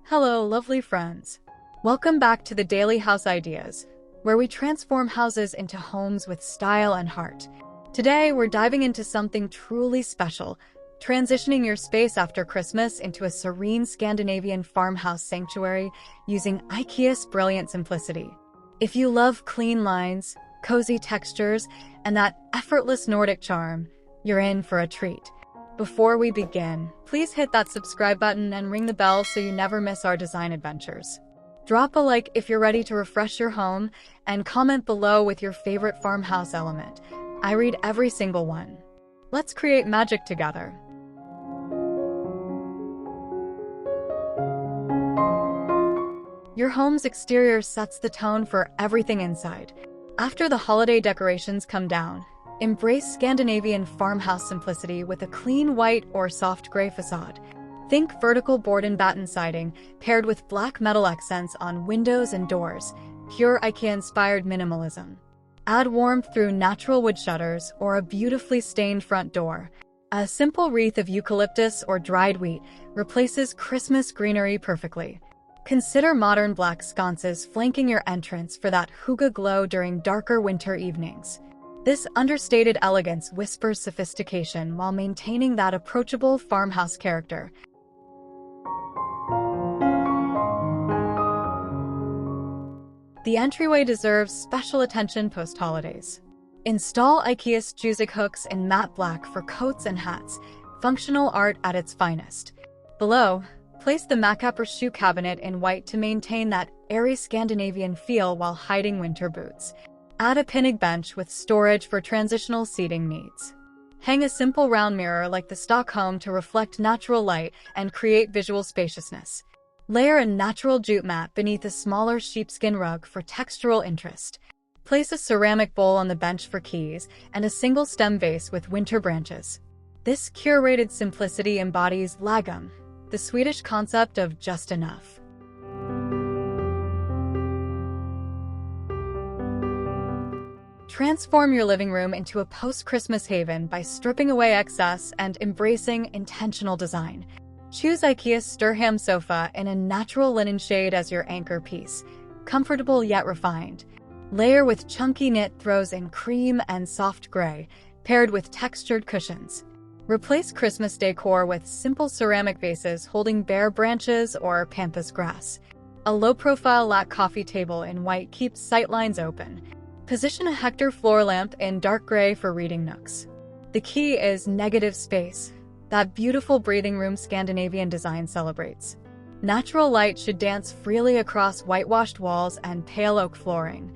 Hello, lovely friends. Welcome back to the Daily House Ideas, where we transform houses into homes with style and heart. Today, we're diving into something truly special, transitioning your space after Christmas into a serene Scandinavian farmhouse sanctuary using IKEA's brilliant simplicity. If you love clean lines, cozy textures, and that effortless Nordic charm, you're in for a treat. Before we begin, please hit that subscribe button and ring the bell so you never miss our design adventures. Drop a like if you're ready to refresh your home, and comment below with your favorite farmhouse element. I read every single one. Let's create magic together. Your home's exterior sets the tone for everything inside. After the holiday decorations come down, embrace Scandinavian farmhouse simplicity with a clean white or soft gray facade. Think vertical board and batten siding paired with black metal accents on windows and doors, pure IKEA-inspired minimalism. Add warmth through natural wood shutters or a beautifully stained front door. A simple wreath of eucalyptus or dried wheat replaces Christmas greenery perfectly. Consider modern black sconces flanking your entrance for that Hygge glow during darker winter evenings. This understated elegance whispers sophistication while maintaining that approachable farmhouse character. The entryway deserves special attention post-holidays. Install IKEA's Jusik hooks in matte black for coats and hats, functional art at its finest. Below, place the Macapper shoe cabinet in white to maintain that airy Scandinavian feel while hiding winter boots. Add a pinning bench with storage for transitional seating needs. Hang a simple round mirror like the Stockholm to reflect natural light and create visual spaciousness. Layer a natural jute mat beneath a smaller sheepskin rug for textural interest. Place a ceramic bowl on the bench for keys and a single stem vase with winter branches. This curated simplicity embodies lagom, the Swedish concept of just enough. Transform your living room into a post-Christmas haven by stripping away excess and embracing intentional design. Choose IKEA's Sturham sofa in a natural linen shade as your anchor piece, comfortable yet refined. Layer with chunky knit throws in cream and soft gray, paired with textured cushions. Replace Christmas decor with simple ceramic vases holding bare branches or pampas grass. A low-profile lac coffee table in white keeps sightlines open. Position a Hector floor lamp in dark gray for reading nooks. The key is negative space, that beautiful breathing room Scandinavian design celebrates. Natural light should dance freely across whitewashed walls and pale oak flooring.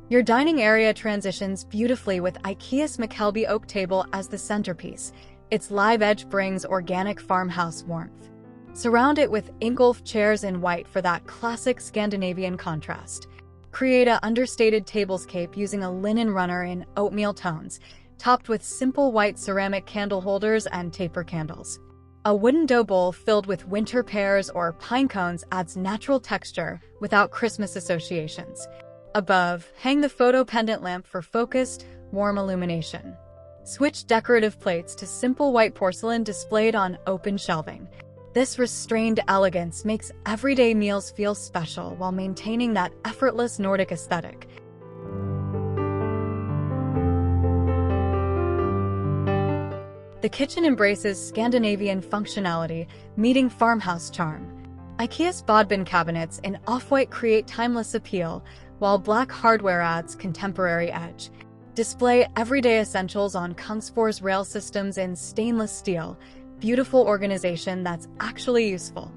Your dining area transitions beautifully with IKEA's McKelvey oak table as the centerpiece. Its live edge brings organic farmhouse warmth. Surround it with engulfed chairs in white for that classic Scandinavian contrast. Create a understated tablescape using a linen runner in oatmeal tones, topped with simple white ceramic candle holders and taper candles. A wooden dough bowl filled with winter pears or pine cones adds natural texture without Christmas associations. Above, hang the photo pendant lamp for focused, warm illumination. Switch decorative plates to simple white porcelain displayed on open shelving. This restrained elegance makes everyday meals feel special while maintaining that effortless Nordic aesthetic. The kitchen embraces Scandinavian functionality, meeting farmhouse charm. IKEA's bodbin cabinets in off-white create timeless appeal, while black hardware adds contemporary edge. Display everyday essentials on Kungsbor's rail systems in stainless steel, beautiful organization that's actually useful.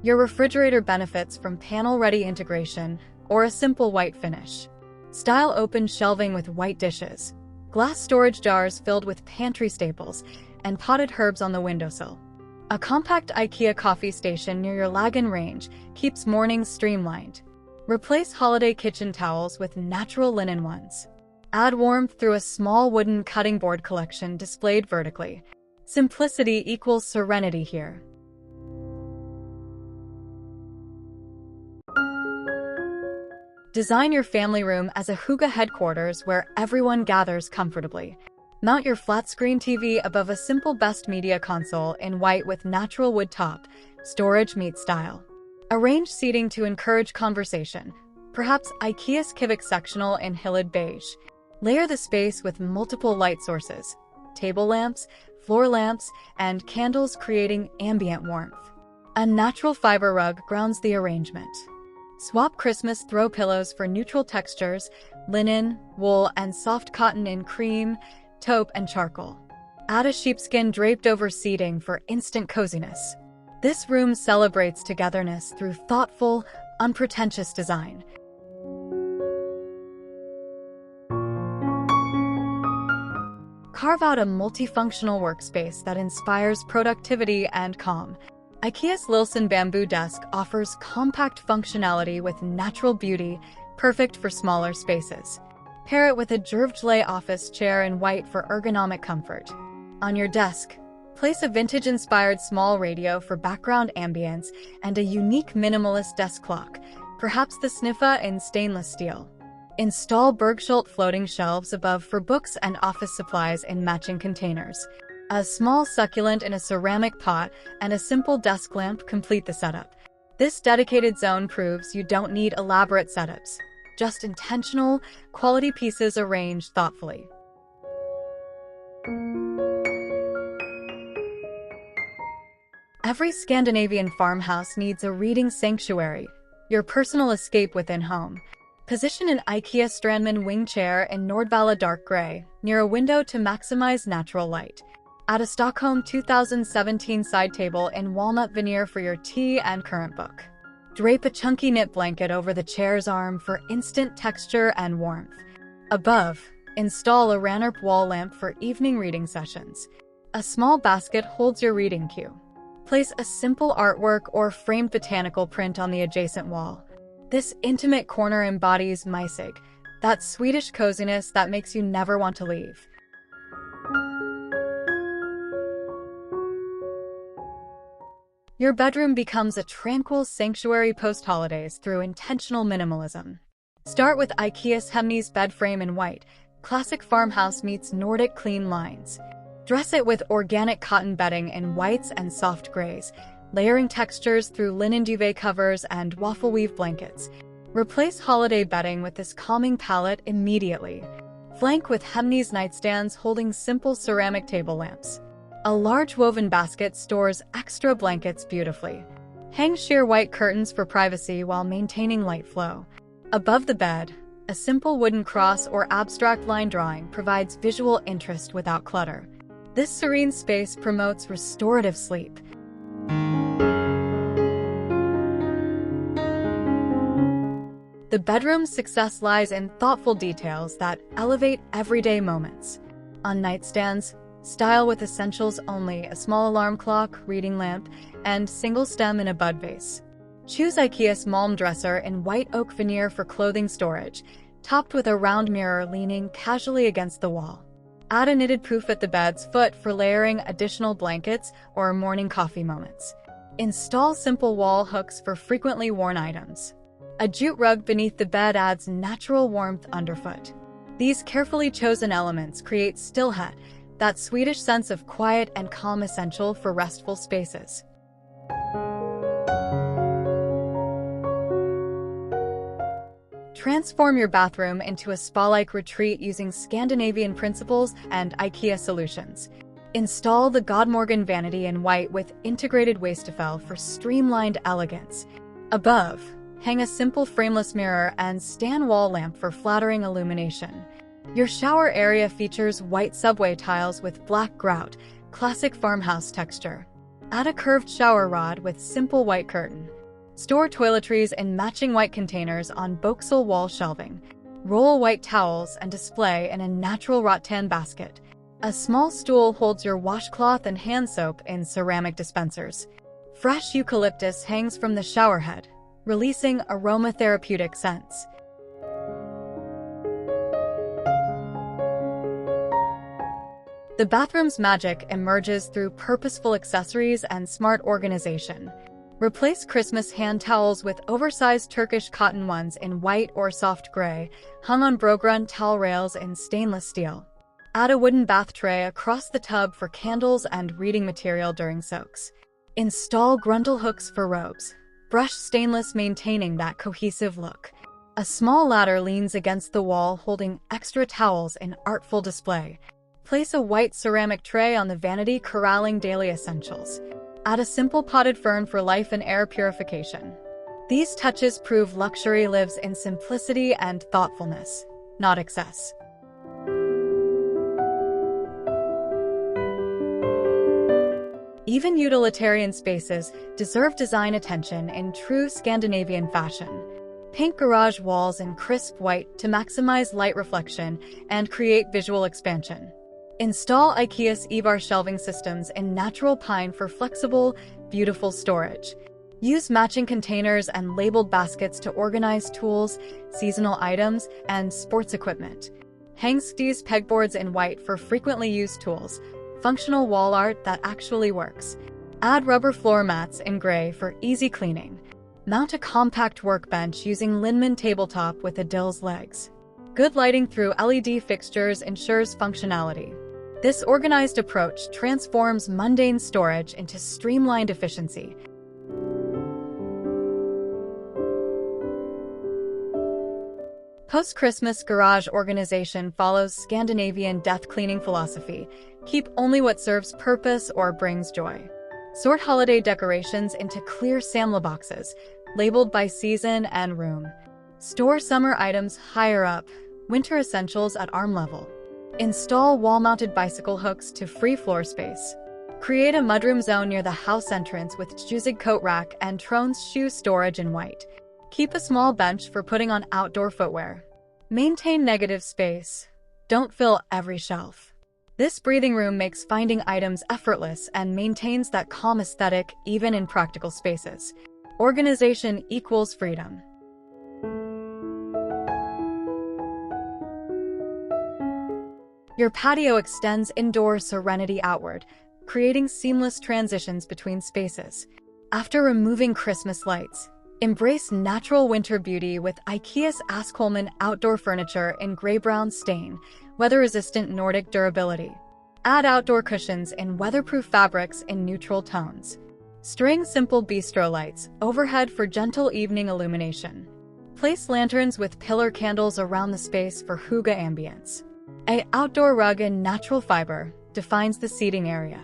Your refrigerator benefits from panel-ready integration or a simple white finish. Style open shelving with white dishes, glass storage jars filled with pantry staples, and potted herbs on the windowsill. A compact IKEA coffee station near your Lagan range keeps mornings streamlined. Replace holiday kitchen towels with natural linen ones. Add warmth through a small wooden cutting board collection displayed vertically. Simplicity equals serenity here. Design your family room as a Hygge headquarters where everyone gathers comfortably. Mount your flat-screen TV above a simple best media console in white with natural wood top, storage meets style. Arrange seating to encourage conversation, perhaps IKEA's Kivik sectional in Hylid beige. Layer the space with multiple light sources, table lamps, floor lamps, and candles creating ambient warmth. A natural fiber rug grounds the arrangement. Swap Christmas throw pillows for neutral textures, linen, wool, and soft cotton in cream, taupe, and charcoal. Add a sheepskin draped over seating for instant coziness. This room celebrates togetherness through thoughtful, unpretentious design. Carve out a multifunctional workspace that inspires productivity and calm. IKEA's Lilson bamboo desk offers compact functionality with natural beauty, perfect for smaller spaces. Pair it with a Jervley office chair in white for ergonomic comfort. On your desk, place a vintage-inspired small radio for background ambience and a unique minimalist desk clock, perhaps the Sniffa in stainless steel. Install Bergschult floating shelves above for books and office supplies in matching containers. A small succulent in a ceramic pot and a simple desk lamp complete the setup. This dedicated zone proves you don't need elaborate setups, just intentional, quality pieces arranged thoughtfully. Every Scandinavian farmhouse needs a reading sanctuary, your personal escape within home. Position an IKEA Strandman wing chair in Nordvalla dark gray, near a window to maximize natural light. Add a Stockholm 2017 side table in walnut veneer for your tea and current book. Drape a chunky knit blanket over the chair's arm for instant texture and warmth. Above, install a Ranurp wall lamp for evening reading sessions. A small basket holds your reading queue. Place a simple artwork or framed botanical print on the adjacent wall. This intimate corner embodies mysig, that Swedish coziness that makes you never want to leave. Your bedroom becomes a tranquil sanctuary post-holidays through intentional minimalism. Start with IKEA's Hemnes bed frame in white, classic farmhouse meets Nordic clean lines. Dress it with organic cotton bedding in whites and soft grays, layering textures through linen duvet covers and waffle weave blankets. Replace holiday bedding with this calming palette immediately. Flank with Hemnes nightstands holding simple ceramic table lamps. A large woven basket stores extra blankets beautifully. Hang sheer white curtains for privacy while maintaining light flow. Above the bed, a simple wooden cross or abstract line drawing provides visual interest without clutter. This serene space promotes restorative sleep. The bedroom's success lies in thoughtful details that elevate everyday moments. On nightstands, style with essentials only: a small alarm clock, reading lamp, and single stem in a bud vase. Choose IKEA's Malm dresser in white oak veneer for clothing storage, topped with a round mirror leaning casually against the wall. Add a knitted poof at the bed's foot for layering additional blankets or morning coffee moments. Install simple wall hooks for frequently worn items. A jute rug beneath the bed adds natural warmth underfoot. These carefully chosen elements create stillhet, that Swedish sense of quiet and calm essential for restful spaces. Transform your bathroom into a spa-like retreat using Scandinavian principles and IKEA solutions. Install the Godmorgen vanity in white with integrated wastafel for streamlined elegance. Above, hang a simple frameless mirror and stand wall lamp for flattering illumination. Your shower area features white subway tiles with black grout, classic farmhouse texture. Add a curved shower rod with simple white curtain. Store toiletries in matching white containers on Boxel wall shelving. Roll white towels and display in a natural rattan basket. A small stool holds your washcloth and hand soap in ceramic dispensers. Fresh eucalyptus hangs from the shower head, releasing aromatherapeutic scents. The bathroom's magic emerges through purposeful accessories and smart organization. Replace Christmas hand towels with oversized Turkish cotton ones in white or soft gray, hung on Brogrund towel rails in stainless steel. Add a wooden bath tray across the tub for candles and reading material during soaks. Install grundle hooks for robes. Brush stainless, maintaining that cohesive look. A small ladder leans against the wall, holding extra towels in artful display. Place a white ceramic tray on the vanity, corralling daily essentials. Add a simple potted fern for life and air purification. These touches prove luxury lives in simplicity and thoughtfulness, not excess. Even utilitarian spaces deserve design attention in true Scandinavian fashion. Paint garage walls in crisp white to maximize light reflection and create visual expansion. Install IKEA's Ivar shelving systems in natural pine for flexible, beautiful storage. Use matching containers and labeled baskets to organize tools, seasonal items, and sports equipment. Hang these pegboards in white for frequently used tools, functional wall art that actually works. Add rubber floor mats in gray for easy cleaning. Mount a compact workbench using Linman tabletop with Adil's legs. Good lighting through LED fixtures ensures functionality. This organized approach transforms mundane storage into streamlined efficiency. Post-Christmas garage organization follows Scandinavian death cleaning philosophy. Keep only what serves purpose or brings joy. Sort holiday decorations into clear samla boxes, labeled by season and room. Store summer items higher up, winter essentials at arm level. Install wall-mounted bicycle hooks to free floor space. Create a mudroom zone near the house entrance with Juzig coat rack and Trone's shoe storage in white. Keep a small bench for putting on outdoor footwear. Maintain negative space. Don't fill every shelf. This breathing room makes finding items effortless and maintains that calm aesthetic even in practical spaces. Organization equals freedom. Your patio extends indoor serenity outward, creating seamless transitions between spaces. After removing Christmas lights, embrace natural winter beauty with IKEA's Askholmen outdoor furniture in gray-brown stain, weather-resistant Nordic durability. Add outdoor cushions in weatherproof fabrics in neutral tones. String simple bistro lights overhead for gentle evening illumination. Place lanterns with pillar candles around the space for Hygge ambience. An outdoor rug in natural fiber defines the seating area.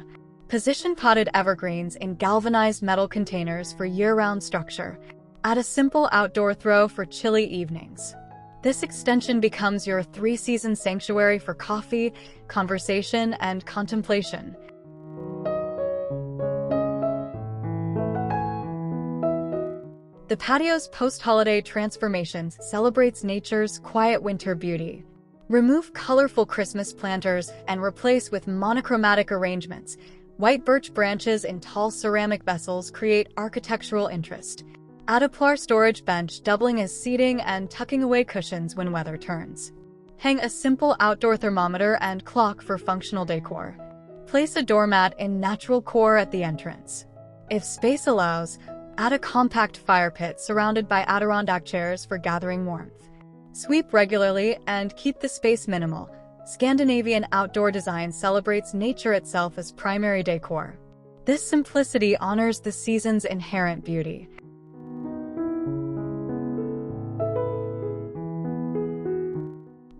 Position potted evergreens in galvanized metal containers for year-round structure. Add a simple outdoor throw for chilly evenings. This extension becomes your three-season sanctuary for coffee, conversation, and contemplation. The patio's post-holiday transformations celebrates nature's quiet winter beauty. Remove colorful Christmas planters and replace with monochromatic arrangements. White birch branches in tall ceramic vessels create architectural interest. Add a polar storage bench, doubling as seating and tucking away cushions when weather turns. Hang a simple outdoor thermometer and clock for functional decor. Place a doormat in natural core at the entrance. If space allows, add a compact fire pit surrounded by Adirondack chairs for gathering warmth. Sweep regularly and keep the space minimal. Scandinavian outdoor design celebrates nature itself as primary decor. This simplicity honors the season's inherent beauty.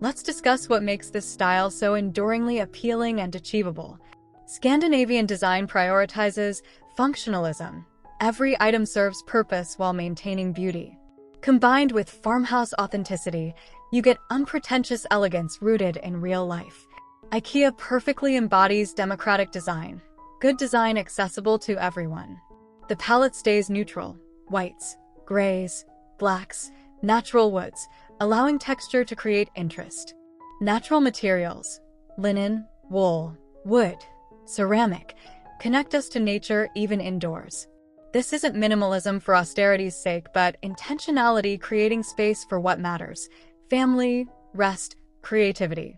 Let's discuss what makes this style so enduringly appealing and achievable. Scandinavian design prioritizes functionalism. Every item serves purpose while maintaining beauty. Combined with farmhouse authenticity, you get unpretentious elegance rooted in real life. IKEA perfectly embodies democratic design. Good design accessible to everyone. The palette stays neutral: whites, grays, blacks, natural woods, allowing texture to create interest. Natural materials: linen, wool, wood, ceramic, connect us to nature even indoors. This isn't minimalism for austerity's sake, but intentionality, creating space for what matters: family, rest, creativity.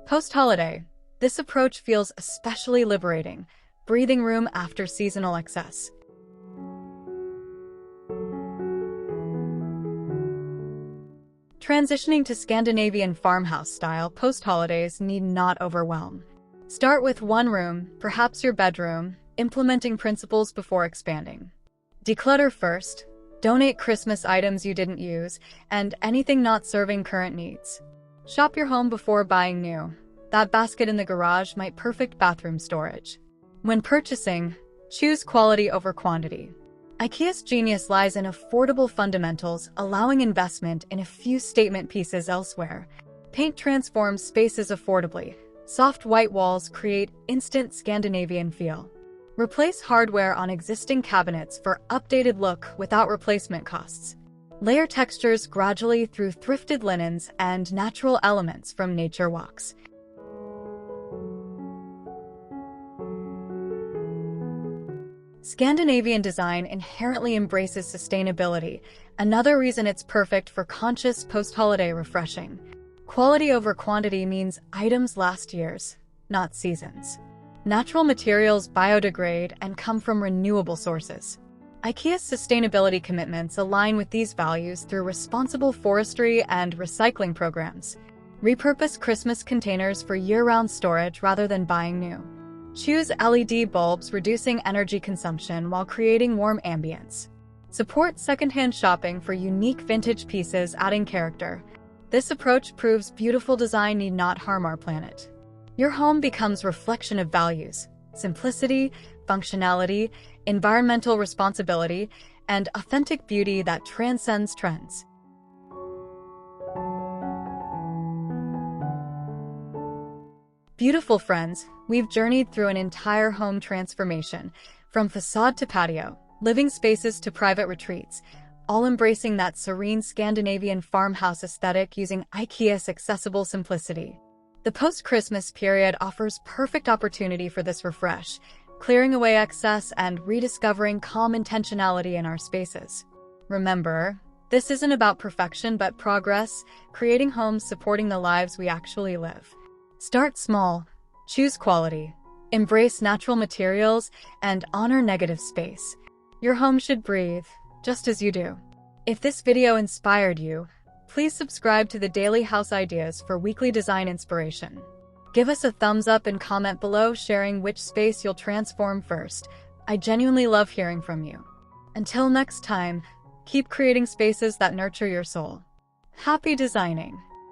Post-holiday, this approach feels especially liberating, breathing room after seasonal excess. Transitioning to Scandinavian farmhouse style post-holidays need not overwhelm. Start with one room, perhaps your bedroom, implementing principles before expanding. Declutter first, donate Christmas items you didn't use, and anything not serving current needs. Shop your home before buying new. That basket in the garage might perfect bathroom storage. When purchasing, choose quality over quantity. IKEA's genius lies in affordable fundamentals, allowing investment in a few statement pieces elsewhere. Paint transforms spaces affordably. Soft white walls create instant Scandinavian feel. Replace hardware on existing cabinets for updated look without replacement costs. Layer textures gradually through thrifted linens and natural elements from nature walks. Scandinavian design inherently embraces sustainability, another reason it's perfect for conscious post-holiday refreshing. Quality over quantity means items last years, not seasons. Natural materials biodegrade and come from renewable sources. IKEA's sustainability commitments align with these values through responsible forestry and recycling programs. Repurpose Christmas containers for year-round storage rather than buying new. Choose LED bulbs, reducing energy consumption while creating warm ambience. Support secondhand shopping for unique vintage pieces, adding character. This approach proves beautiful design need not harm our planet. Your home becomes a reflection of values: simplicity, functionality, environmental responsibility, and authentic beauty that transcends trends. Beautiful friends, we've journeyed through an entire home transformation, from facade to patio, living spaces to private retreats, all embracing that serene Scandinavian farmhouse aesthetic using IKEA's accessible simplicity. The post-Christmas period offers perfect opportunity for this refresh, clearing away excess and rediscovering calm intentionality in our spaces. Remember, this isn't about perfection but progress, creating homes supporting the lives we actually live. Start small, choose quality, embrace natural materials, and honor negative space. Your home should breathe, just as you do. If this video inspired you, please subscribe to the Daily House Ideas for weekly design inspiration. Give us a thumbs up and comment below sharing which space you'll transform first. I genuinely love hearing from you. Until next time, keep creating spaces that nurture your soul. Happy designing!